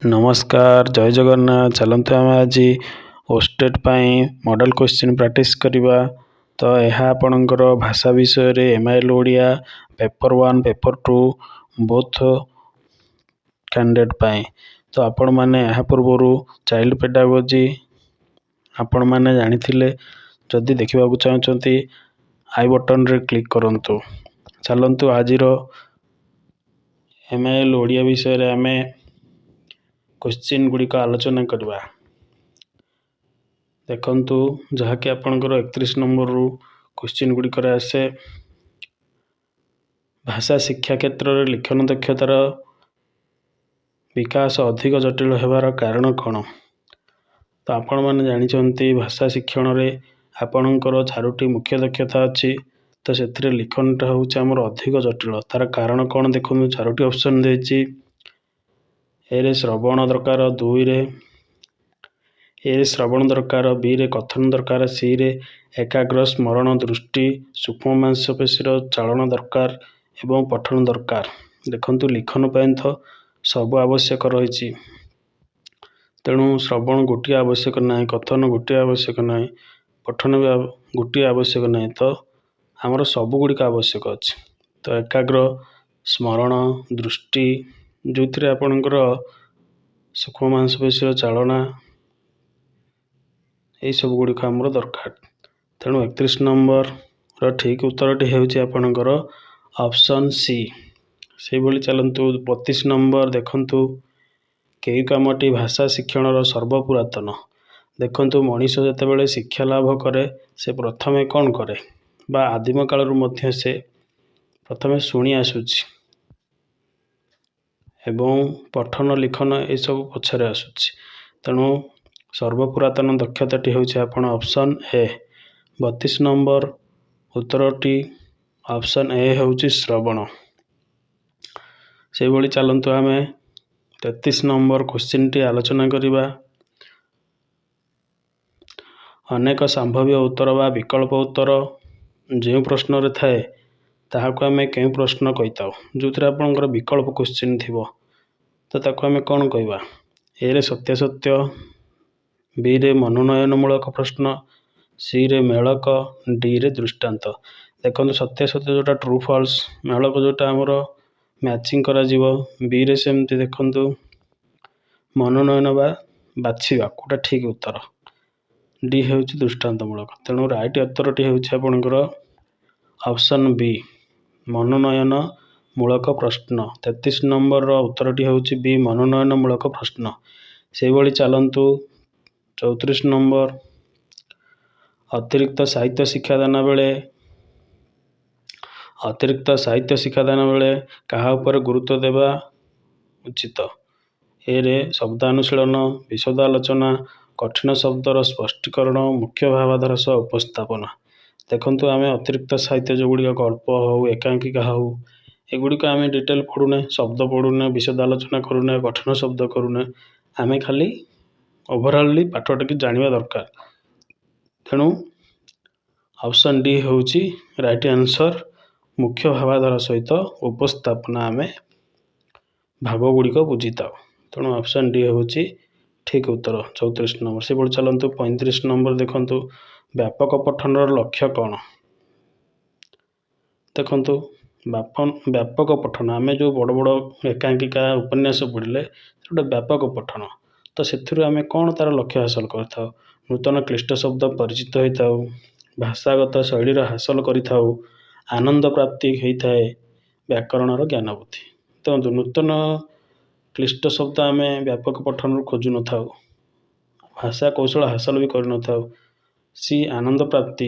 नमस्कार जय जगन्नाथ। चलते आम आज ओस्टेट मॉडल क्वेश्चन प्रैक्टिस करवा। तो यह आपणकर भाषा विषय MIL Odia paper 1 paper 2 both candidate तो आपण मैंने यह पूर्व चाइल्ड पेडागोजी आपण मैंने जानी जदि देखा चाहते आई बटन रे क्लिक करंतु। चलतु आज एमआईएल ओडिया विषय आम क्वेश्चन गुड़िक आलोचना करवा। देखंतु जहाँकि आपणकर 31 नंबर रु क्वेश्चन गुड़िक आसे भाषा शिक्षा क्षेत्र में लिखन दक्षतार विकास अधिक जटिल होबार कारण कौन। तो आपण मैंने जानी भाषा शिक्षण में आपणकर 4टी मुख्य दक्षता अच्छी। तो से लिखनटा हूँ आमर अधिक जटिल तार कारण कौन देखो 4टी ऑप्शन देती। ए श्रवण दरकार, 2 रे ए श्रवण दरकार, बी रे कथन दरकार, सी रे एकाग्र स्मरण दृष्टि सूक्ष्म मांसपेशीर चालन दरकार एवं पठन दरकार। देखंतु लिखन तो सब आवश्यक रही। तेणु श्रवण गोटे आवश्यक ना, कथन गोटे आवश्यक ना, पठन भी गोटे आवश्यक ना। तो आमर सबुगुड़िक आवश्यक अच्छे। तो एकाग्र स्मरण दृष्टि जो थे आपणकर सूक्ष्म मांसपेशीर चालना यही सब गुड़िक आमर दरकार। तेणु 31 नंबर ठीक उत्तरटी होकर ऑप्शन सी। से भली चलतु 32 नंबर देखंतु केई कामटी भाषा शिक्षण सर्वपुरातन। देखंतु मनीष जितेबाला शिक्षा लाभ करे से प्रथमे कौन करे बा आदिम काल मध्य से प्रथमे शुणी आसुची एवं पठन लिखन ये सब पछरे आसुची। तेणु सर्वपुरातन दक्षताटी होछि आपण ऑप्शन ए। 32 नंबर उत्तरटी ऑप्शन ए होछि श्रवण। से भली चलतु आम 33 नंबर क्वेश्चन टी आलोचना करवा। अनेक संभाव्य उत्तर बा विकल्प उत्तर जो प्रश्न रे थाए ताहाको आम क्यों प्रश्न कहीता जो थे आपंकर विकल्प क्वेश्चन थी तो ताको आम कौन कहवा। ए रे सत्य सत्य, बी रे मनोनयनमूलक प्रश्न, सी रे मेलक, डी रे दृष्टांत। देखो सत्य सत्य जोटा ट्रू फॉल्स, मेलक जोटा आमर मैचिंग करा जीवो, बी रे सेमती देखंतु मनोनयन बा बाछिबा कोटा ठीक उत्तर, डी हेउछि दृष्टांतमूलक। तेणु राइट उत्तरटी हेउछि आपणकर ऑप्शन बी मनोनयन मूलक प्रश्न। 33 नंबर उत्तरटी हेउछि बी मनोनयन मूलक प्रश्न। से भली चलतु 34 नंबर अतिरिक्त साहित्य शिक्षादान बेले कहा उपर गुरुत्व देवा उचित। ए रे शब्दानुशीलन, विशद आलोचना, कठिन शब्दर स्पष्टीकरण, मुख्य भावाधार सह उपस्थापना। देखंतु आम अतिरिक्त साहित्य जो गुड़िक गल्प हो, एकांकिका हो, एगुड़िक आम डिटेल पढ़ुने, शब्द पढ़ुने, विशद आलोचना करूने, कठिन शब्द करूने, आम खाली ओभरऑल पाठटा की जानिबा दरकार। तेणु ऑप्शन डी होची राइट आंसर। मुख्य भावाधार सहित उपस्थापना आम भाव गुड़िक बुझीता। तेणु ऑप्शन डी होची ठीक उत्तर 34 नंबर। से बड़ी चलतु 35 नंबर देखंतु व्यापक पठनर लक्ष्य कौन। देखंतु व्यापक पठन आम जो बड़ बड़ एकांकिका उपन्यास पढ़ले गोटे व्यापक पठन। तो से आम कौन तार लक्ष्य हासिल कर नूतन क्लिष्ट शब्द परिचित होता, भाषागत शैलीर हासिल करिथाउ, आनंद प्राप्ति होता है, व्याकरणर ज्ञान बुद्धि। तो नूतन क्लिष्ट शब्द आम व्यापक पठन खोजु न था, भाषा कौशल हासिल भी कर न था। सी आनंद प्राप्ति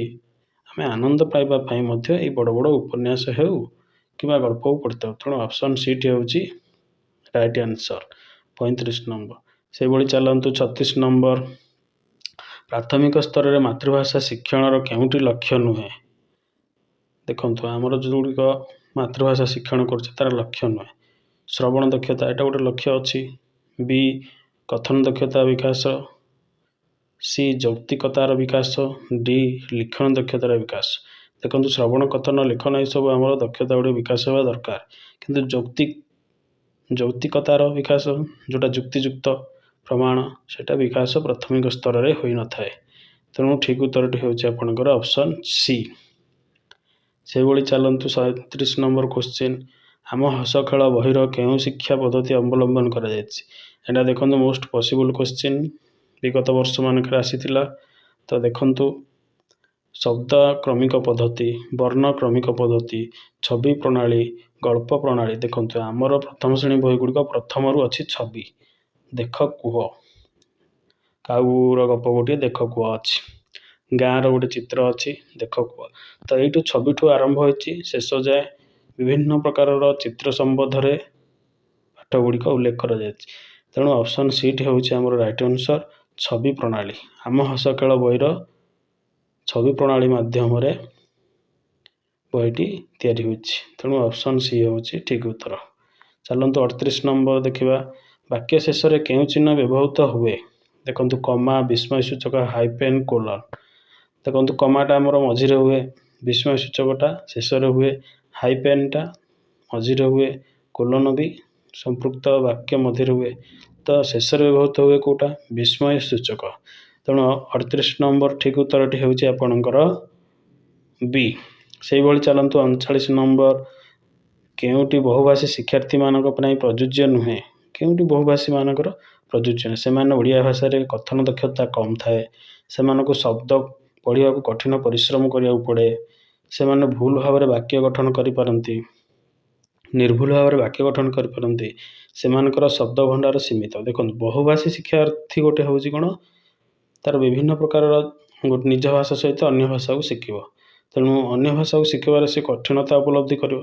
आम आनंद पाइबापी ये बड़ बड़ उपन्यास हो कि गल्प पढ़ी था। तेणु ऑप्शन सी टी होची राइट आंसर 35 नंबर। से भली चलतु 36 नंबर प्राथमिक स्तर में मातृभाषा शिक्षण केउटी लक्ष्य नुहे। देखंतु आमर जो गुड़िक मातृभाषा शिक्षण कर लक्ष्य नुहे। श्रवण दक्षता यहाँ गोटे लक्ष्य अच्छी, बी कथन दक्षता विकास, सी यौक्तिकतार विकास, डी लिखन दक्षतार विकास। देखो श्रवण कथन लिखन ये सब आम दक्षता गुड़ी विकास होगा दरकार। किंतु यौक्तिक ଯୌତିକତାର ବିକାଶ, ଯେଉଁଟା ଯୁକ୍ତିଯୁକ୍ତ ପ୍ରମାଣ, ସେଇଟା ବିକାଶ ପ୍ରାଥମିକ ସ୍ତରରେ ହୋଇନଥାଏ। ତେଣୁ ଠିକ୍ ଉତ୍ତରଟି ହେଉଛି ଆପଣଙ୍କର ଅପସନ୍ ସି। ସେହିଭଳି ଚାଲନ୍ତୁ 37 ନମ୍ବର କ୍ୱେଶ୍ଚିନ୍। ଆମ ହସ ଖେଳ ବହିର କେଉଁ ଶିକ୍ଷା ପଦ୍ଧତି ଅବଲମ୍ବନ କରାଯାଇଛି? ଏଇଟା ଦେଖନ୍ତୁ ମୋଷ୍ଟ ପସିବୁଲ୍ କ୍ୱେଶ୍ଚିନ୍, ବିଗତ ବର୍ଷମାନଙ୍କରେ ଆସିଥିଲା। ତ ଦେଖନ୍ତୁ, ଶବ୍ଦ କ୍ରମିକ ପଦ୍ଧତି, ବର୍ଣ୍ଣ କ୍ରମିକ ପଦ୍ଧତି, ଛବି ପ୍ରଣାଳୀ, ଗଳ୍ପ ପ୍ରଣାଳୀ। ଦେଖନ୍ତୁ ଆମର ପ୍ରଥମ ଶ୍ରେଣୀ ବହି ଗୁଡ଼ିକ ପ୍ରଥମରୁ ଅଛି ଛବି। ଦେଖ କୁହ, କାଉର ଗପ ଗୋଟିଏ ଦେଖ କୁହ ଅଛି, ଗାଁର ଗୋଟେ ଚିତ୍ର ଅଛି ଦେଖ କୁହ। ତ ଏଇଠୁ ଛବିଠୁ ଆରମ୍ଭ ହୋଇଛି, ଶେଷ ଯାଏ ବିଭିନ୍ନ ପ୍ରକାରର ଚିତ୍ର ସମ୍ବନ୍ଧରେ ପାଠ ଗୁଡ଼ିକ ଉଲ୍ଲେଖ କରାଯାଇଛି। ତେଣୁ ଅପସନ୍ ସିଟି ହେଉଛି ଆମର ରାଇଟ୍ ଆନ୍ସର୍, ଛବି ପ୍ରଣାଳୀ। ଆମ ହସ ଖେଳ ବହିର ଛବି ପ୍ରଣାଳୀ ମାଧ୍ୟମରେ ବହିଟି ତିଆରି ହୋଇଛି। ତେଣୁ ଅପସନ୍ ସି ହେଉଛି ଠିକ୍ ଉତ୍ତର। ଚାଲନ୍ତୁ 38 ନମ୍ବର ଦେଖିବା। ବାକ୍ୟ ଶେଷରେ କେଉଁ ଚିହ୍ନ ବ୍ୟବହୃତ ହୁଏ? ଦେଖନ୍ତୁ କମା, ବିସ୍ମୟ ସୂଚକ, ହାଇପେନ୍, କୋଲନ୍। ଦେଖନ୍ତୁ କମାଟା ଆମର ମଝିରେ ହୁଏ, ବିସ୍ମୟ ସୂଚକଟା ଶେଷରେ ହୁଏ, ହାଇପେନ୍ଟା ମଝିରେ ହୁଏ, କୋଲନ୍ ବି ସମ୍ପୃକ୍ତ ବାକ୍ୟ ମଧ୍ୟରେ ହୁଏ। ତ ଶେଷରେ ବ୍ୟବହୃତ ହୁଏ କେଉଁଟା? ବିସ୍ମୟ ସୂଚକ। ତେଣୁ 38 ନମ୍ବର ଠିକ୍ ଉତ୍ତରଟି ହେଉଛି ଆପଣଙ୍କର ବି। ସେହିଭଳି ଚାଲନ୍ତୁ 39 ନମ୍ବର। କେଉଁଟି ବହୁଭାଷୀ ଶିକ୍ଷାର୍ଥୀମାନଙ୍କ ପାଇଁ ପ୍ରଯୁଜ୍ୟ ନୁହେଁ? କେଉଁଟି ବହୁଭାଷୀମାନଙ୍କର ପ୍ରଯୁଜ୍ୟ ନୁହେଁ? ସେମାନେ ଓଡ଼ିଆ ଭାଷାରେ କଥନ ଦକ୍ଷତା କମ୍ ଥାଏ, ସେମାନଙ୍କୁ ଶବ୍ଦ ପଢ଼ିବାକୁ କଠିନ ପରିଶ୍ରମ କରିବାକୁ ପଡ଼େ, ସେମାନେ ଭୁଲ ଭାବରେ ବାକ୍ୟ ଗଠନ କରିପାରନ୍ତି, ନିର୍ଭୁଲ ଭାବରେ ବାକ୍ୟ ଗଠନ କରିପାରନ୍ତି, ସେମାନଙ୍କର ଶବ୍ଦ ଭଣ୍ଡାର ସୀମିତ। ଦେଖନ୍ତୁ ବହୁଭାଷୀ ଶିକ୍ଷାର୍ଥୀ ଗୋଟେ ହେଉଛି କ'ଣ, ତାର ବିଭିନ୍ନ ପ୍ରକାରର ନିଜ ଭାଷା ସହିତ ଅନ୍ୟ ଭାଷାକୁ ଶିଖିବ। ତେଣୁ ଅନ୍ୟ ଭାଷାକୁ ଶିଖିବାରେ ସେ କଠିନତା ଉପଲବ୍ଧି କରିବ।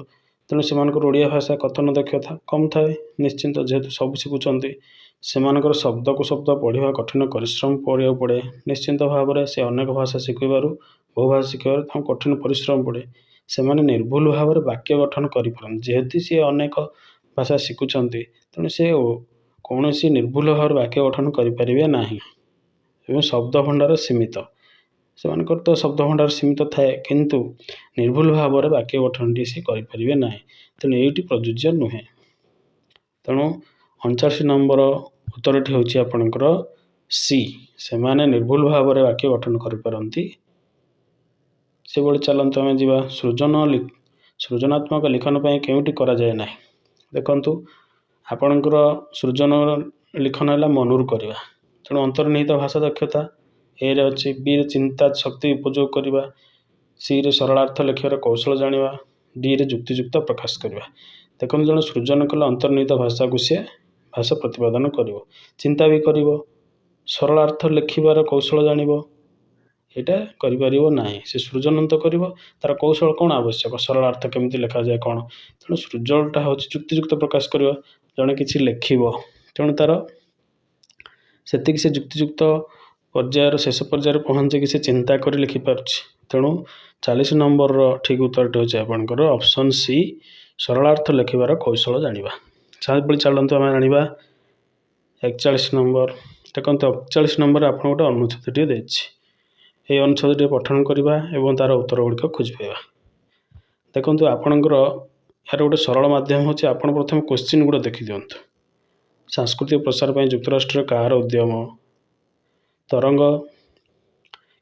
ତେଣୁ ସେମାନଙ୍କର ଓଡ଼ିଆ ଭାଷା କଥନ ଦକ୍ଷତା କମ୍ ଥାଏ। ନିଶ୍ଚିନ୍ତ ଯେହେତୁ ସବୁ ଶିଖୁଛନ୍ତି, ସେମାନଙ୍କର ଶବ୍ଦକୁ ଶବ୍ଦ ପଢ଼ିବା କଠିନ ପରିଶ୍ରମ କରିବାକୁ ପଡ଼େ। ନିଶ୍ଚିନ୍ତ ଭାବରେ ସେ ଅନେକ ଭାଷା ଶିଖିବାରୁ, ବହୁଭାଷା ଶିଖିବାରୁ ତାଙ୍କୁ କଠିନ ପରିଶ୍ରମ ପଡ଼େ। ସେମାନେ ନିର୍ଭୁଲ ଭାବରେ ବାକ୍ୟ ଗଠନ କରିପାରନ୍ତି। ଯେହେତୁ ସିଏ ଅନେକ ଭାଷା ଶିଖୁଛନ୍ତି, ତେଣୁ ସେ କୌଣସି ନିର୍ଭୁଲ ଭାବରେ ବାକ୍ୟ ଗଠନ କରିପାରିବେ ନାହିଁ। ଏବଂ ଶବ୍ଦ ଭଣ୍ଡାର ସୀମିତ, ସେମାନଙ୍କର ତ ଶବ୍ଦ ଭଣ୍ଡାର ସୀମିତ ଥାଏ, କିନ୍ତୁ ନିର୍ଭୁଲ ଭାବରେ ବାକ୍ୟ ଗଠନଟି ସେ କରିପାରିବେ ନାହିଁ। ତେଣୁ ଏଇଟି ପ୍ରଯୁଜ୍ୟ ନୁହେଁ। ତେଣୁ 39 ନମ୍ବର ଉତ୍ତରଟି ହେଉଛି ଆପଣଙ୍କର ସି, ସେମାନେ ନିର୍ଭୁଲ ଭାବରେ ବାକ୍ୟ ଗଠନ କରିପାରନ୍ତି। ସେଭଳି ଚାଲନ୍ତୁ ଆମେ ଯିବା ସୃଜନାତ୍ମକ ଲିଖନ ପାଇଁ କେଉଁଟି କରାଯାଏ ନାହିଁ? ଦେଖନ୍ତୁ ଆପଣଙ୍କର ସୃଜନ ଲିଖନ ହେଲା ମନରୁ କରିବା। ତେଣୁ ଅନ୍ତର୍ନିହିତ ଭାଷା ଦକ୍ଷତା ଏରେ ଅଛି, ବିରେ ଚିନ୍ତା ଶକ୍ତି ଉପଯୋଗ କରିବା, ସିରେ ସରଳାର୍ଥ ଲେଖିବାର କୌଶଳ ଜାଣିବା, ଡିରେ ଯୁକ୍ତିଯୁକ୍ତ ପ୍ରକାଶ କରିବା। ଦେଖନ୍ତୁ ଜଣେ ସୃଜନ କଲେ ଅନ୍ତର୍ନିହିତ ଭାଷାକୁ ସେ ଭାଷା ପ୍ରତିପାଦନ କରିବ, ଚିନ୍ତା ବି କରିବ, ସରଳାର୍ଥ ଲେଖିବାର କୌଶଳ ଜାଣିବ, ଏଇଟା କରିପାରିବ ନାହିଁ। ସେ ସୃଜନ ତ କରିବ, ତାର କୌଶଳ କ'ଣ ଆବଶ୍ୟକ, ସରଳାର୍ଥ କେମିତି ଲେଖାଯାଏ କ'ଣ। ତେଣୁ ସୃଜନଟା ହେଉଛି ଯୁକ୍ତିଯୁକ୍ତ ପ୍ରକାଶ କରିବ। ଜଣେ କିଛି ଲେଖିବ, ତେଣୁ ତାର ସେତିକି ସେ ଯୁକ୍ତିଯୁକ୍ତ ପର୍ଯ୍ୟାୟର ଶେଷ ପର୍ଯ୍ୟାୟରେ ପହଞ୍ଚିକି ସେ ଚିନ୍ତା କରି ଲେଖିପାରୁଛି। ତେଣୁ 40 ନମ୍ବରର ଠିକ୍ ଉତ୍ତରଟି ହେଉଛି ଆପଣଙ୍କର ଅପସନ୍ ସି, ସରଳାର୍ଥ ଲେଖିବାର କୌଶଳ ଜାଣିବା। ସେଭଳି ଚାଲନ୍ତୁ ଆମେ ଜାଣିବା 41 ନମ୍ବର। ଦେଖନ୍ତୁ 41 ନମ୍ବରରେ ଆପଣ ଗୋଟେ ଅନୁଚ୍ଛେଦଟିଏ ଦେଇଛି, ଏହି ଅନୁଚ୍ଛେଦଟିଏ ପଠନ କରିବା ଏବଂ ତା'ର ଉତ୍ତର ଗୁଡ଼ିକ ଖୋଜି ପାଇବା। ଦେଖନ୍ତୁ ଆପଣଙ୍କର ଏହାର ଗୋଟେ ସରଳ ମାଧ୍ୟମ ହେଉଛି, ଆପଣ ପ୍ରଥମେ କ୍ୱେଶ୍ଚିନ୍ ଗୁଡ଼ା ଦେଖିଦିଅନ୍ତୁ। ସାଂସ୍କୃତିକ ପ୍ରସାର ପାଇଁ ଯୁକ୍ତରାଷ୍ଟ୍ରରେ କାହାର ଉଦ୍ୟମ? ତରଙ୍ଗ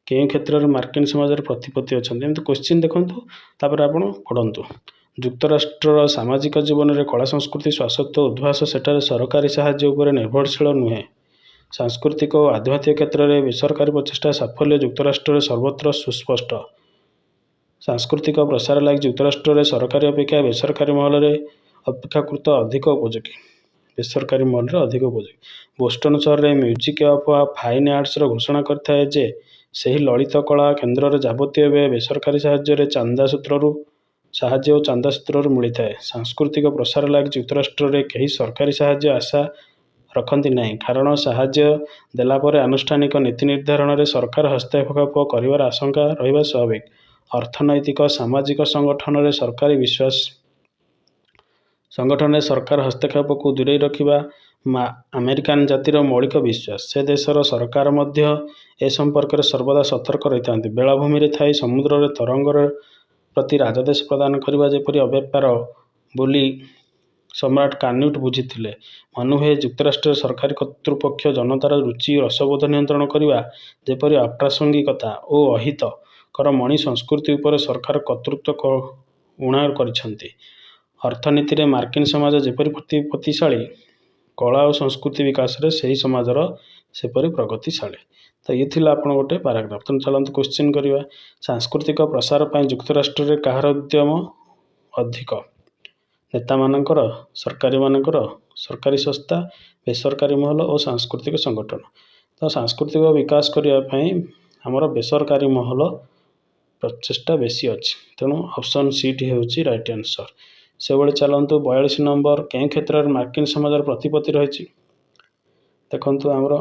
କେଉଁ କ୍ଷେତ୍ରରେ ମାର୍କିନ ସମାଜରେ ପ୍ରତିପତ୍ତି ଅଛନ୍ତି? ଏମିତି କ୍ୱେଶ୍ଚିନ୍ ଦେଖନ୍ତୁ, ତାପରେ ଆପଣ ପଢ଼ନ୍ତୁ। ଯୁକ୍ତରାଷ୍ଟ୍ରର ସାମାଜିକ ଜୀବନରେ କଳା ସଂସ୍କୃତି ଶାଶ୍ୱତ ଉଦ୍ଭାସ, ସେଠାରେ ସରକାରୀ ସାହାଯ୍ୟ ଉପରେ ନିର୍ଭରଶୀଳ ନୁହେଁ। ସାଂସ୍କୃତିକ ଓ ଆଧ୍ୟାତ୍ମିକ କ୍ଷେତ୍ରରେ ବେସରକାରୀ ପ୍ରଚେଷ୍ଟା ସାଫଲ୍ୟ ଯୁକ୍ତରାଷ୍ଟ୍ରରେ ସର୍ବତ୍ର ସୁସ୍ପଷ୍ଟ। ସାଂସ୍କୃତିକ ପ୍ରସାର ଲାଗି ଯୁକ୍ତରାଷ୍ଟ୍ରରେ ସରକାରୀ ଅପେକ୍ଷା ବେସରକାରୀ ମହଲରେ ଅପେକ୍ଷାକୃତ ଅଧିକ ଉପଯୋଗୀ। ବେସରକାରୀ ମହଲରେ ଅଧିକ ଉପଯୋଗୀ। ବୋଷ୍ଟନ ସହରରେ ମ୍ୟୁଜିକ୍ ଅଫ୍ ଫାଇନ୍ ଆର୍ଟସର ଘୋଷଣା କରିଥାଏ ଯେ, ସେହି ଲଳିତ କଳା କେନ୍ଦ୍ରରେ ଯାବତୀୟ ବ୍ୟୟ ବେସରକାରୀ ସାହାଯ୍ୟ ଓ ଚାନ୍ଦା ସୂତ୍ରରୁ ମିଳିଥାଏ। ସାଂସ୍କୃତିକ ପ୍ରସାର ଲାଗି ଯୁକ୍ତରାଷ୍ଟ୍ରରେ କେହି ସରକାରୀ ସାହାଯ୍ୟ ଆଶା ରଖନ୍ତି ନାହିଁ, କାରଣ ସାହାଯ୍ୟ ଦେଲା ପରେ ଆନୁଷ୍ଠାନିକ ନୀତି ନିର୍ଦ୍ଧାରଣରେ ସରକାର ହସ୍ତକ୍ଷେପ କରିବାର ଆଶଙ୍କା ରହିବା ସ୍ୱାଭାବିକ। ଅର୍ଥନୈତିକ ସାମାଜିକ ସଂଗଠନରେ ସରକାର ହସ୍ତକ୍ଷେପକୁ ଦୂରେଇ ରଖିବା ଆମେରିକାନ ଜାତିର ମୌଳିକ ବିଶ୍ୱାସ। ସେ ଦେଶର ସରକାର ମଧ୍ୟ ଏ ସମ୍ପର୍କରେ ସର୍ବଦା ସତର୍କ ରହିଥାନ୍ତି। ବେଳାଭୂମିରେ ଥାଇ ସମୁଦ୍ରରେ ତରଙ୍ଗର ପ୍ରତି ରାଜଦେଶ ପ୍ରଦାନ କରିବା ଯେପରି ଅବ୍ୟାପାର ବୋଲି ସମ୍ରାଟ କାନ୍ୟୁଟ ବୁଝିଥିଲେ। ମନୁହେ ଯୁକ୍ତରାଷ୍ଟ୍ରରେ ସରକାରୀ କର୍ତ୍ତୃପକ୍ଷ ଜନତାର ରୁଚି ରସବୋଧ ନିୟନ୍ତ୍ରଣ କରିବା ଯେପରି ଅପ୍ରାସଙ୍ଗିକତା ଓ ଅହିତକର ମଣି ସଂସ୍କୃତି ଉପରେ ସରକାର କର୍ତ୍ତୃତ୍ୱ ଊଣା କରିଛନ୍ତି। ଅର୍ଥନୀତିରେ ମାର୍କିନ ସମାଜ ଯେପରି ପ୍ରତିପତ୍ତିଶାଳୀ, କଳା ଓ ସଂସ୍କୃତି ବିକାଶରେ ସେହି ସମାଜର ସେପରି ପ୍ରଗତିଶାଳୀ। ତ ଇଏ ଥିଲା ଆପଣ ଗୋଟେ ପାରାଗ୍ରାଫ। ତେଣୁ ଚାଲନ୍ତୁ କ୍ୱେଶ୍ଚିନ୍ କରିବା। ସାଂସ୍କୃତିକ ପ୍ରସାର ପାଇଁ ଯୁକ୍ତରାଷ୍ଟ୍ରରେ କାହାର ଉଦ୍ୟମ ଅଧିକ? ନେତାମାନଙ୍କର, ସରକାରୀମାନଙ୍କର, ସରକାରୀ ସଂସ୍ଥା, ବେସରକାରୀ ମହଲ ଓ ସାଂସ୍କୃତିକ ସଂଗଠନ। ତ ସାଂସ୍କୃତିକ ବିକାଶ କରିବା ପାଇଁ ଆମର ବେସରକାରୀ ମହଲ ପ୍ରଚେଷ୍ଟା ବେଶୀ ଅଛି। ତେଣୁ ଅପସନ୍ ସିଟି ହେଉଛି ରାଇଟ୍ ଆନ୍ସର। ସେଭଳି ଚାଲନ୍ତୁ 42 ନମ୍ବର। କେଉଁ କ୍ଷେତ୍ରରେ ମାର୍କିନ ସମାଜର ପ୍ରତିପତ୍ତି ରହିଛି? ଦେଖନ୍ତୁ ଆମର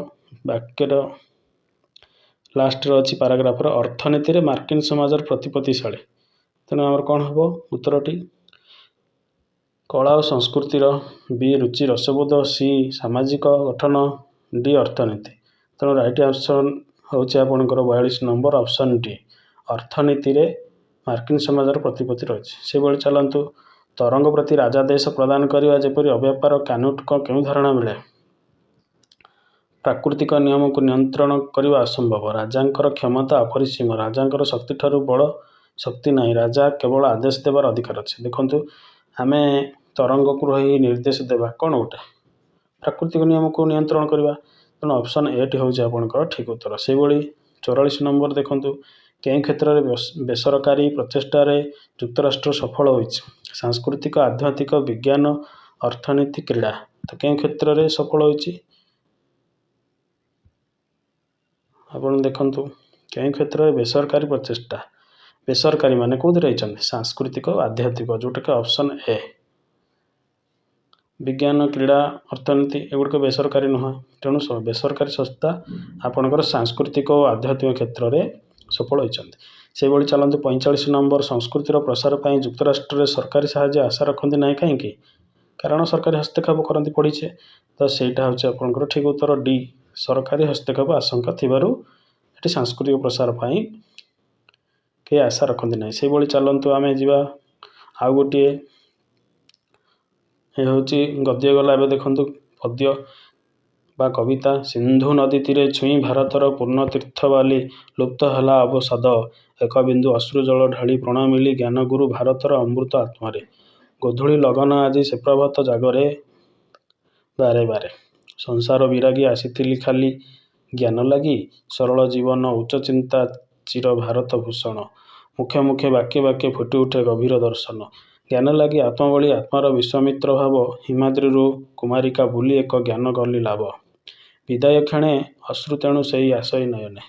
ବାକ୍ୟର ଲାଷ୍ଟରେ ଅଛି ପାରାଗ୍ରାଫର ଅର୍ଥନୀତିରେ ମାର୍କିନ ସମାଜର ପ୍ରତିପତ୍ତିଶାଳୀ। ତେଣୁ ଆମର କ'ଣ ହେବ ଉତ୍ତରଟି? କଳା ଓ ସଂସ୍କୃତିର, ବି ରୁଚି ରସବୋଧ, ସି ସାମାଜିକ ଗଠନ, ଡି ଅର୍ଥନୀତି। ତେଣୁ ରାଇଟ୍ ଆନ୍ସର ହେଉଛି ଆପଣଙ୍କର 42 ନମ୍ବର ଅପସନ୍ ଡି। ଅର୍ଥନୀତିରେ ମାର୍କିନ ସମାଜର ପ୍ରତିପତ୍ତି ରହିଛି। ସେଭଳି ଚାଲନ୍ତୁ ତରଙ୍ଗ ପ୍ରତି ରାଜାଦେଶ ପ୍ରଦାନ କରିବା ଯେପରି ଅବ୍ୟାପାର କାନ୍ୟୁଟଙ୍କ କେଉଁ ଧାରଣା ମିଳେ? ପ୍ରାକୃତିକ ନିୟମକୁ ନିୟନ୍ତ୍ରଣ କରିବା ଅସମ୍ଭବ। ରାଜାଙ୍କର କ୍ଷମତା ଅପରିସୀମ। ରାଜାଙ୍କର ଶକ୍ତିଠାରୁ ବଡ଼ ଶକ୍ତି ନାହିଁ। ରାଜା କେବଳ ଆଦେଶ ଦେବାର ଅଧିକାର ଅଛି। ଦେଖନ୍ତୁ ଆମେ ତରଙ୍ଗକୁ ରହି ନିର୍ଦ୍ଦେଶ ଦେବା କ'ଣ ଗୋଟେ? ପ୍ରାକୃତିକ ନିୟମକୁ ନିୟନ୍ତ୍ରଣ କରିବା। ତେଣୁ ଅପସନ୍ ଏଟି ହେଉଛି ଆପଣଙ୍କର ଠିକ୍ ଉତ୍ତର। ସେହିଭଳି 44 ନମ୍ବର ଦେଖନ୍ତୁ କେଉଁ କ୍ଷେତ୍ରରେ ବେସରକାରୀ ପ୍ରଚେଷ୍ଟାରେ ଯୁକ୍ତରାଷ୍ଟ୍ର ସଫଳ ହୋଇଛି? ସାଂସ୍କୃତିକ, ଆଧ୍ୟାତ୍ମିକ, ବିଜ୍ଞାନ, ଅର୍ଥନୀତି, କ୍ରୀଡ଼ା। ତ କେଉଁ କ୍ଷେତ୍ରରେ ସଫଳ ହୋଇଛି? ଆପଣ ଦେଖନ୍ତୁ କେଉଁ କ୍ଷେତ୍ରରେ ବେସରକାରୀ ପ୍ରଚେଷ୍ଟା? ବେସରକାରୀ ମାନେ କେଉଁଥିରେ ରହିଛନ୍ତି? ସାଂସ୍କୃତିକ, ଆଧ୍ୟାତ୍ମିକ, ଯେଉଁଟାକି ଅପସନ୍ ଏ। ବିଜ୍ଞାନ, କ୍ରୀଡ଼ା, ଅର୍ଥନୀତି ଏଗୁଡ଼ିକ ବେସରକାରୀ ନୁହଁ। ତେଣୁ ବେସରକାରୀ ସଂସ୍ଥା ଆପଣଙ୍କର ସାଂସ୍କୃତିକ ଓ ଆଧ୍ୟାତ୍ମିକ କ୍ଷେତ୍ରରେ ସଫଳ ହୋଇଛନ୍ତି। ସେହିଭଳି ଚାଲନ୍ତୁ 45 ନମ୍ବର ସଂସ୍କୃତିର ପ୍ରସାର ପାଇଁ ଯୁକ୍ତରାଷ୍ଟ୍ରରେ ସରକାରୀ ସାହାଯ୍ୟ ଆଶା ରଖନ୍ତି ନାହିଁ କାହିଁକି? କାରଣ ସରକାରୀ ହସ୍ତକ୍ଷେପ କରନ୍ତି ପଡ଼ିଛେ। ତ ସେଇଟା ହେଉଛି ଆପଣଙ୍କର ଠିକ୍ ଉତ୍ତର ଡି। ସରକାରୀ ହସ୍ତକ୍ଷେପ ଆଶଙ୍କା ଥିବାରୁ ଏଠି ସାଂସ୍କୃତିକ ପ୍ରସାର ପାଇଁ କେହି ଆଶା ରଖନ୍ତି ନାହିଁ। ସେହିଭଳି ଚାଲନ୍ତୁ ଆମେ ଯିବା ଆଉ ଗୋଟିଏ। ଏ ହେଉଛି ଗଦ୍ୟ ଗଲା। ଏବେ ଦେଖନ୍ତୁ ପଦ୍ୟ ବା କବିତା। ସିନ୍ଧୁ ନଦୀ ତୀରେ ଛୁଇଁ ଭାରତର ପୂର୍ଣ୍ଣ ତୀର୍ଥ ବାଲି ଲୁପ୍ତ ହେଲା ଅବସାଦ ଏକ ବିନ୍ଦୁ ଅଶ୍ରୁ ଜଳ ଢାଳି ପ୍ରଣମିଲି ଜ୍ଞାନଗୁରୁ ଭାରତର ଅମୃତ ଆତ୍ମାରେ। ଗୋଧୂଳି ଲଗନ ଆଜି ସେ ପ୍ରଭାତ ଜାଗରେ ବାରେ ବାରେ ସଂସାର ବିରାଗୀ ଆସିଥିଲି ଖାଲି ଜ୍ଞାନ ଲାଗି ସରଳ ଜୀବନ ଉଚ୍ଚ ଚିନ୍ତା ଚିର ଭାରତ ଭୂଷଣ ମୁଖେ ମୁଖେ ବାକ୍ୟେ ବାକ୍ୟେ ଫୁଟି ଉଠେ ଗଭୀର ଦର୍ଶନ ଜ୍ଞାନ ଲାଗି ଆତ୍ମବଳି ଆତ୍ମାର ବିଶ୍ୱାମିତ୍ର ଭାବ ହିମାଦ୍ରିରୁ କୁମାରିକା ବୁଲି ଏକ ଜ୍ଞାନ କଲି ଲାଭ ବିଦାୟ କ୍ଷଣେ ଅଶ୍ରୁ ତେଣୁ ସେଇ ଆଶୟ ନୟନେ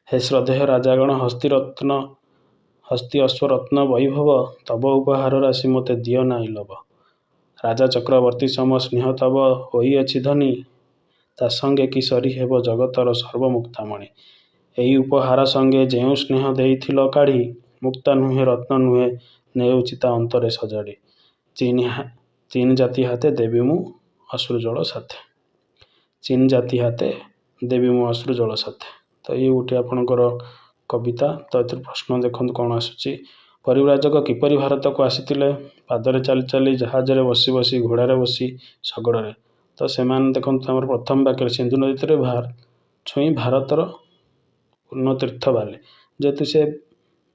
ହେ ଶ୍ରଦ୍ଧେୟ ରାଜାଗଣ ହସ୍ତି ଅଶ୍ୱରତ୍ନ ବୈଭବ ତବ ଉପହାର ରାଶି ମୋତେ ଦିଅ ନାହିଁ ଲୋଭ ରାଜା ଚକ୍ରବର୍ତ୍ତୀ ସମ ସ୍ନେହ ତବ ହୋଇଅଛି ଧନୀ ତା ସଙ୍ଗେ କି ସରି ହେବ ଜଗତର ସର୍ବମୁକ୍ତାମଣି ଏହି ଉପହାର ସଙ୍ଗେ ଯେଉଁ ସ୍ନେହ ଦେଇଥିଲ କାଢ଼ି ମୁକ୍ତା ନୁହେଁ ରତ୍ନ ନୁହେଁ ନେଉଛି ତା ଅନ୍ତରେ ସଜାଡ଼ି ଚୀନ ଜାତି ହାତେ ଦେବି ମୁଁ ଅଶ୍ରୁ ଜଳ ସାଥେ ଚୀନ ଜାତି ହାତେ ଦେବି ମୁଁ ଅଶ୍ରୁ ଜଳ ସାଥେ। ତ ଇଏ ଗୋଟେ ଆପଣଙ୍କର କବିତା। ତ ଏଥିରୁ ପ୍ରଶ୍ନ ଦେଖନ୍ତୁ କ'ଣ ଆସୁଛି। ପରିବ୍ରାଜକ କିପରି ଭାରତକୁ ଆସିଥିଲେ? ପାଦରେ ଚାଲି ଚାଲି, ଜାହାଜରେ ବସି ବସି, ଘୋଡ଼ାରେ ବସି, ଶଗଡ଼ରେ। ତ ସେମାନେ ଦେଖନ୍ତୁ ଆମର ପ୍ରଥମ ବାକ୍ୟରେ ସିନ୍ଧୁ ନଦୀ ତୀରେ ଛୁଇଁ ଭାରତର ପୁଣ୍ୟତୀର୍ଥ ବାଲି। ଯେହେତୁ ସେ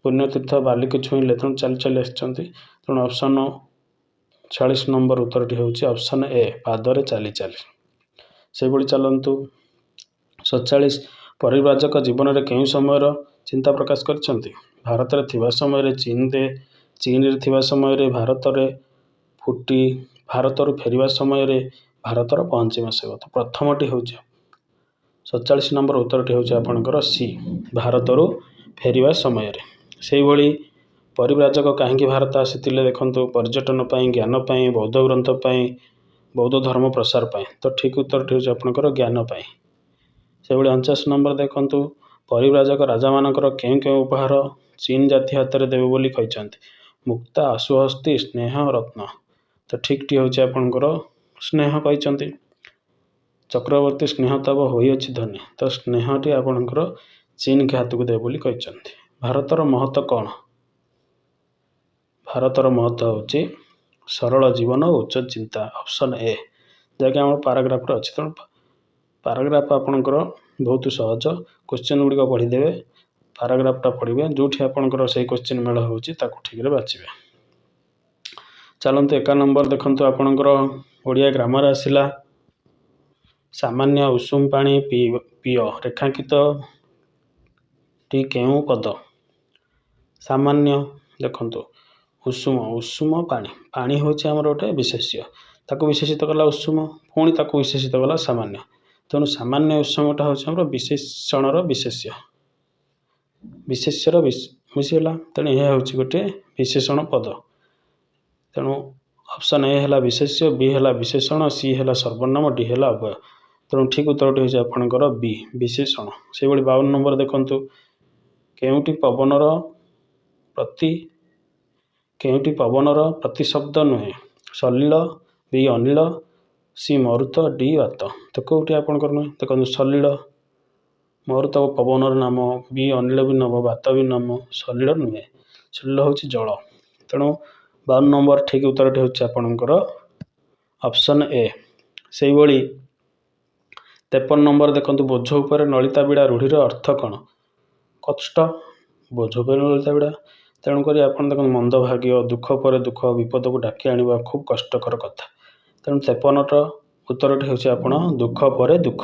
ପୁଣ୍ୟତୀର୍ଥ ବାଲିକୁ ଛୁଇଁଲେ ତେଣୁ ଚାଲି ଚାଲି ଆସିଛନ୍ତି। ତେଣୁ ଅପସନ୍ 40 ନମ୍ବର ଉତ୍ତରଟି ହେଉଛି ଅପସନ୍ ଏ ପାଦରେ ଚାଲି ଚାଲି। ସେହିଭଳି ଚାଲନ୍ତୁ 47 ପରିବ୍ରାଜକ ଜୀବନରେ କେଉଁ ସମୟର ଚିନ୍ତା ପ୍ରକାଶ କରିଛନ୍ତି? ଭାରତରେ ଥିବା ସମୟରେ, ଚୀନରେ ଥିବା ସମୟରେ, ଭାରତରୁ ଫେରିବା ସମୟରେ, ଭାରତର ପହଞ୍ଚିବା ସମୟ। ତ ପ୍ରଥମଟି ହେଉଛି 47 ନମ୍ବର ଉତ୍ତରଟି ହେଉଛି ଆପଣଙ୍କର ସି ଭାରତରୁ ଫେରିବା ସମୟରେ। ସେହିଭଳି ପରିବ୍ରାଜକ କାହିଁକି ଭାରତ ଆସିଥିଲେ? ଦେଖନ୍ତୁ ପର୍ଯ୍ୟଟନ ପାଇଁ, ଜ୍ଞାନ ପାଇଁ, ବୌଦ୍ଧ ଗ୍ରନ୍ଥ ପାଇଁ, ବୌଦ୍ଧ ଧର୍ମ ପ୍ରସାର ପାଇଁ। ତ ଠିକ୍ ଉତ୍ତରଟି ହେଉଛି ଆପଣଙ୍କର ଜ୍ଞାନ ପାଇଁ। ସେଭଳି 49 ନମ୍ବର ଦେଖନ୍ତୁ ପରିବ୍ରାଜକ ରାଜାମାନଙ୍କର କେଉଁ କେଉଁ ଉପହାର ଚୀନ ଜାତି ହାତରେ ଦେବେ ବୋଲି କହିଛନ୍ତି? ମୁକ୍ତା, ଅଶ୍ଵହସ୍ତି, ସ୍ନେହ, ରତ୍ନ। ତ ଠିକ୍ଟି ହେଉଛି ଆପଣଙ୍କର ସ୍ନେହ କହିଛନ୍ତି। ଚକ୍ରବର୍ତ୍ତୀ ସ୍ନେହ ତବ ହୋଇଅଛି ଧନୀ। ତ ସ୍ନେହଟି ଆପଣଙ୍କର ଚୀନ ହାତକୁ ଦେବେ ବୋଲି କହିଛନ୍ତି। ଭାରତର ମହତ୍ଵ କ'ଣ? ଭାରତର ମହତ୍ଵ ହେଉଛି ସରଳ ଜୀବନ ଓ ଉଚ୍ଚ ଚିନ୍ତା ଅପସନ୍ ଏ, ଯାହାକି ଆମର ପାରାଗ୍ରାଫରେ ଅଛି। ତେଣୁ ପାରାଗ୍ରାଫ ଆପଣଙ୍କର ବହୁତ ସହଜ। କ୍ୱେଶ୍ଚିନ୍ ଗୁଡ଼ିକ ପଢ଼ିଦେବେ, ପାରାଗ୍ରାଫଟା ପଢ଼ିବେ, ଯେଉଁଠି ଆପଣଙ୍କର ସେଇ କ୍ୱେଶ୍ଚିନ୍ ମେଳ ହେଉଛି ତାକୁ ଠିକ୍ରେ ବାଛିବେ। ଚାଲନ୍ତୁ 1 ନମ୍ବର ଦେଖନ୍ତୁ ଆପଣଙ୍କର ଓଡ଼ିଆ ଗ୍ରାମାର ଆସିଲା। ସାମାନ୍ୟ ଉଷୁମ ପାଣି ପିଅ ରେଖାଙ୍କିତଟି କେଉଁ ପଦ? ସାମାନ୍ୟ ଦେଖନ୍ତୁ ଉଷୁମ ପାଣି ହେଉଛି ଆମର ଗୋଟେ ବିଶେଷ୍ୟ, ତାକୁ ବିଶେଷିତ କଲା ଉଷୁମ, ପୁଣି ତାକୁ ବିଶେଷିତ କଲା ସାମାନ୍ୟ। ତେଣୁ ସାମାନ୍ୟ ଉଷୁମଟା ହେଉଛି ଆମର ବିଶେଷଣର ବିଶେଷ୍ୟର ବୁଝିଗଲା। ତେଣୁ ଏହା ହେଉଛି ଗୋଟିଏ ବିଶେଷଣ ପଦ। ତେଣୁ ଅପସନ୍ ଏ ହେଲା ବିଶେଷ୍ୟ, ବି ହେଲା ବିଶେଷଣ, ସି ହେଲା ସର୍ବନାମ, ଡି ହେଲା ଅବ୍ୟୟ। ତେଣୁ ଠିକ୍ ଉତ୍ତରଟି ହେଉଛି ଆପଣଙ୍କର ବି ବିଶେଷଣ। ସେହିଭଳି 52 ନମ୍ବର ଦେଖନ୍ତୁ, କେଉଁଟି ପବନର ପ୍ରତିଶବ୍ଦ ନୁହେଁ? ସଲିଳ, ବି ଅନିଳ, ସି ମରୁତ, ଡି ବାତ। ତ କେଉଁଠି ଆପଣଙ୍କର ନୁହେଁ? ଦେଖନ୍ତୁ ସଲିଳ, ମରୁତ ପବନର ନାମ, ବି ଅନିଳ ବି ନାମ, ବାତ ବି ନାମ, ସଲିଳ ନୁହେଁ। ସଲିଳ ହେଉଛି ଜଳ। ତେଣୁ 52 ନମ୍ବର ଠିକ୍ ଉତ୍ତରଟି ହେଉଛି ଆପଣଙ୍କର ଅପସନ୍ ଏ। ସେହିଭଳି 53 ନମ୍ବର ଦେଖନ୍ତୁ, ବୋଝ ଉପରେ ନଳିତା ବିଡ଼ା ରୂଢ଼ିର ଅର୍ଥ କ'ଣ? କଷ୍ଟ, ବୋଝ ଉପରେ ନଳିତା ବିଡ଼ା। ତେଣୁକରି ଆପଣ ଦେଖନ୍ତୁ ମନ୍ଦଭାଗ୍ୟ, ଦୁଃଖ ପରେ ଦୁଃଖ, ବିପଦକୁ ଡାକି ଆଣିବା ଖୁବ୍ କଷ୍ଟକର କଥା। ତେଣୁ 53ର ଉତ୍ତରଟି ହେଉଛି ଆପଣ ଦୁଃଖ ପରେ ଦୁଃଖ।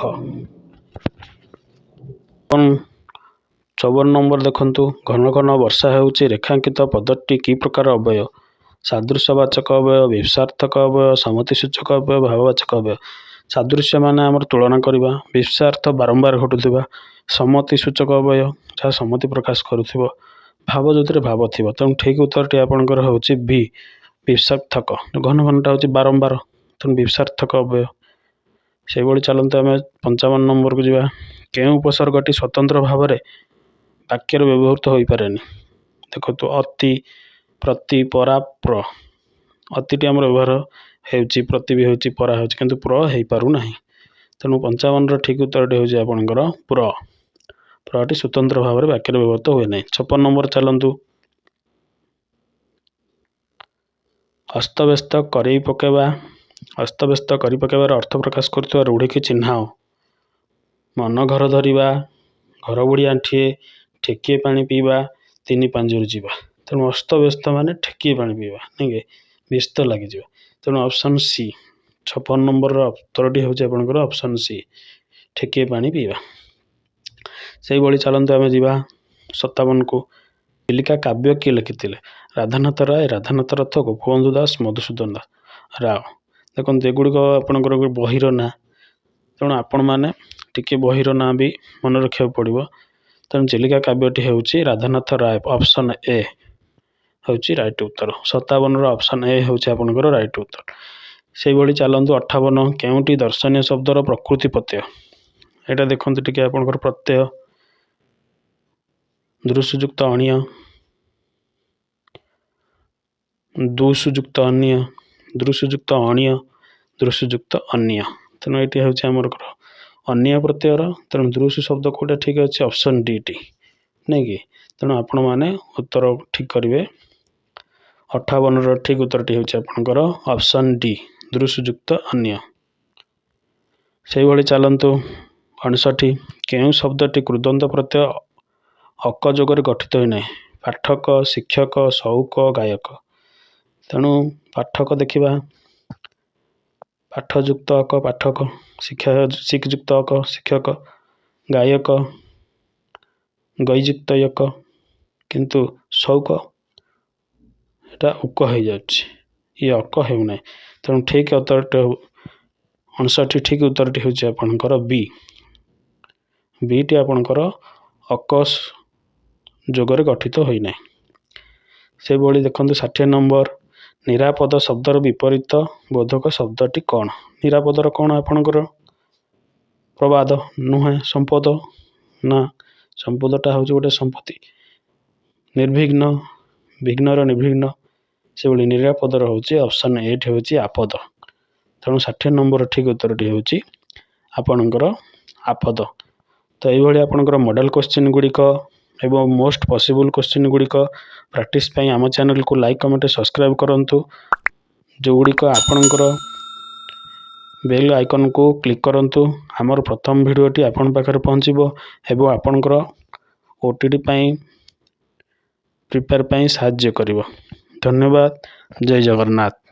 54 ନମ୍ବର ଦେଖନ୍ତୁ, ଘନ ଘନ ବର୍ଷା ହେଉଛି ରେଖାଙ୍କିତ ପଦଟି କି ପ୍ରକାର ଅବୟବ? ସାଦୃଶ୍ୟବାଚକ ଅବୟବ, ବିପସାର୍ଥକ ଅବୟବ, ସମତିସୂଚକ ଅବୟବ, ଭାବବାଚକ ଅବୟବ। ସାଦୃଶ୍ୟ ମାନେ ଆମର ତୁଳନା କରିବା, ବିପସାର୍ଥ ବାରମ୍ବାର ଘଟୁଥିବା, ସମତି ସୂଚକ ଅବୟବ ଯାହା ସମତି ପ୍ରକାଶ କରୁଥିବ, ଭାବ ଯେଉଁଥିରେ ଭାବ ଥିବ। ତେଣୁ ଠିକ୍ ଉତ୍ତରଟି ଆପଣଙ୍କର ହେଉଛି ବି ବିପସାର୍ଥକ। ଘନ ଘନଟା ହେଉଛି ବାରମ୍ବାର, ତେଣୁ ବିପସାର୍ଥକ ଅବୟବ। ସେହିଭଳି ଚାଲନ୍ତୁ ଆମେ 55 ନମ୍ବରକୁ ଯିବା। କେଉଁ ଉପସର୍ଗଟି ସ୍ୱତନ୍ତ୍ର ଭାବରେ ବାକ୍ୟରେ ବ୍ୟବହୃତ ହୋଇପାରେନି? ଦେଖନ୍ତୁ ଅତି, ପ୍ରତି, ପରା, ପ୍ର। ଅତିଟି ଆମର ବ୍ୟବହାର ହେଉଛି, ପ୍ରତି ବି ହେଉଛି, ପରା ହେଉଛି, କିନ୍ତୁ ପ୍ର ହେଇପାରୁନାହିଁ। ତେଣୁ 55ର ଠିକ୍ ଉତ୍ତରଟି ହେଉଛି ଆପଣଙ୍କର ପ୍ରଟି ସ୍ୱତନ୍ତ୍ର ଭାବରେ ବାକ୍ୟରେ ବ୍ୟବହୃତ ହୁଏ ନାହିଁ। 56 ନମ୍ବର ଚାଲନ୍ତୁ। ଅସ୍ତବ୍ୟସ୍ତ କରି ପକାଇବାର ଅର୍ଥ ପ୍ରକାଶ କରୁଥିବା ରୂଢ଼ିକି ଚିହ୍ନାଅ। ମନ ଘର ଧରିବା, ଘର ବୁଡ଼ି ଆଣ୍ଠିଏ, ଠେକିଏ ପାଣି ପିଇବା, 3 ପାଞ୍ଜିରୁ ଯିବା। ତେଣୁ ଅସ୍ତବ୍ୟସ୍ତ ମାନେ ଠେକିଏ ପାଣି ପିଇବା, ନାଇଁ କି ବ୍ୟସ୍ତ ଲାଗିଯିବ। ତେଣୁ ଅପସନ୍ ସି 56 ନମ୍ବରର ଉତ୍ତରଟି ହେଉଛି ଆପଣଙ୍କର ଅପସନ୍ ସି ଠେକିଏ ପାଣି ପିଇବା। ସେହିଭଳି ଚାଲନ୍ତୁ ଆମେ ଯିବା 57କୁ। ଚିଲିକା କାବ୍ୟ କିଏ ଲେଖିଥିଲେ? ରାଧାନାଥ ରାୟ, ରାଧାନାଥ ରଥ, ଗୋପବନ୍ଧୁ ଦାସ, ମଧୁସୂଦନ ରାଓ। ଦେଖନ୍ତୁ ଏଗୁଡ଼ିକ ଆପଣଙ୍କର ବହିର ନାଁ, ତେଣୁ ଆପଣମାନେ ଟିକିଏ ବହିର ନାଁ ବି ମନେ ରଖିବାକୁ ପଡ଼ିବ। ତେଣୁ ଚିଲିକା କାବ୍ୟଟି ହେଉଛି ରାଧାନାଥ ରାୟ। ଅପସନ୍ ଏ ହେଉଛି ରାଇଟ୍ ଉତ୍ତର। 57ର ଅପସନ୍ ଏ ହେଉଛି ଆପଣଙ୍କର ରାଇଟ୍ ଉତ୍ତର। ସେହିଭଳି ଚାଲନ୍ତୁ 58, କେଉଁଟି ଦର୍ଶନୀୟ ଶବ୍ଦର ପ୍ରକୃତି ପ୍ରତ୍ୟୟ? ଏଇଟା ଦେଖନ୍ତୁ ଟିକେ ଆପଣଙ୍କର ପ୍ରତ୍ୟୟ ଦୃଶ୍ଯୁକ୍ତ ଅଣୀୟ, ଦୁଃଯୁକ୍ତ ଅନୀୟ, ଦୃଶ୍ଯୁକ୍ତ ଅଣୀୟ, ଦୃଶ୍ଯୁକ୍ତ ଅନୀୟ। ତେଣୁ ଏଇଠି ହେଉଛି ଆମର ଅନୀୟ ପ୍ରତ୍ୟୟର। ତେଣୁ ଦୃଶ୍ୟ ଶବ୍ଦ କେଉଁଟା ଠିକ୍ ଅଛି? ଅପସନ୍ ଡି ଟି, ନାଇଁ କି? ତେଣୁ ଆପଣମାନେ ଉତ୍ତର ଠିକ୍ କରିବେ। 58ର ଠିକ୍ ଉତ୍ତରଟି ହେଉଛି ଆପଣଙ୍କର ଅପସନ୍ ଡି ଦୃଶ୍ଯୁକ୍ତ ଅନ୍ୟ। ସେହିଭଳି ଚାଲନ୍ତୁ 59, କେଉଁ ଶବ୍ଦଟି କୃଦନ୍ତ ପ୍ରତ୍ୟୟ ଅକ ଯୋଗରେ ଗଠିତ ହୋଇନାହିଁ? ପାଠକ, ଶିକ୍ଷକ, ସଉକ, ଗାୟକ। ତେଣୁ ପାଠକ ଦେଖିବା, ପାଠଯୁକ୍ତ ଅକ ପାଠକ, ଶିକ୍ଷଯୁକ୍ତ ଅକ ଶିକ୍ଷକ, ଗାୟକ ଗୈଯୁକ୍ତ ୟକ, କିନ୍ତୁ ସଉକ এটা ଉକ ହେଇଯାଉଛି, ଇଏ ଅକ ହେଉନାହିଁ। ତେଣୁ ଠିକ୍ ଉତ୍ତରଟି 59 ଠିକ୍ ଉତ୍ତରଟି ହେଉଛି ଆପଣଙ୍କର ବିଟି ଆପଣଙ୍କର ଅକ ଯୋଗରେ ଗଠିତ ହୋଇନାହିଁ। ସେହିଭଳି ଦେଖନ୍ତୁ 60 ନମ୍ବର, ନିରାପଦ ଶବ୍ଦର ବିପରୀତ ବୋଧକ ଶବ୍ଦଟି କ'ଣ? ନିରାପଦର କ'ଣ ଆପଣଙ୍କର? ପ୍ରବାଦ ନୁହେଁ, ସମ୍ପଦ ନା, ସମ୍ପଦଟା ହେଉଛି ଗୋଟେ ସମ୍ପତ୍ତି। ନିର୍ବିଘ୍ନ, ବିଘ୍ନର ନିର୍ବିଘ୍ନ। ସେଭଳି ନିରାପଦର ହେଉଛି ଅପସନ୍ ଏଇଟ୍ ହେଉଛି ଆପଦ। ତେଣୁ 60 ନମ୍ବର ଠିକ୍ ଉତ୍ତରଟି ହେଉଛି ଆପଣଙ୍କର ଆପଦ। ତ ଏଇଭଳି ଆପଣଙ୍କର ମଡ଼େଲ୍ କ୍ୱେଶ୍ଚିନ୍ ଗୁଡ଼ିକ ଏବଂ ମୋଷ୍ଟ ପସିବୁଲ୍ କ୍ୱେଶ୍ଚିନ୍ ଗୁଡ଼ିକ ପ୍ରାକ୍ଟିସ୍ ପାଇଁ ଆମ ଚ୍ୟାନେଲକୁ ଲାଇକ୍, କମେଣ୍ଟ, ସବସ୍କ୍ରାଇବ୍ କରନ୍ତୁ। ଯେଉଁଗୁଡ଼ିକ ଆପଣଙ୍କର ବେଲ୍ ଆଇକନ୍କୁ କ୍ଲିକ୍ କରନ୍ତୁ। ଆମର ପ୍ରଥମ ଭିଡ଼ିଓଟି ଆପଣଙ୍କ ପାଖରେ ପହଞ୍ଚିବ ଏବଂ ଆପଣଙ୍କର OTT ପାଇଁ ପ୍ରିପେୟାର ପାଇଁ ସାହାଯ୍ୟ କରିବ। ଧନ୍ୟବାଦ। ଜୟ ଜଗନ୍ନାଥ।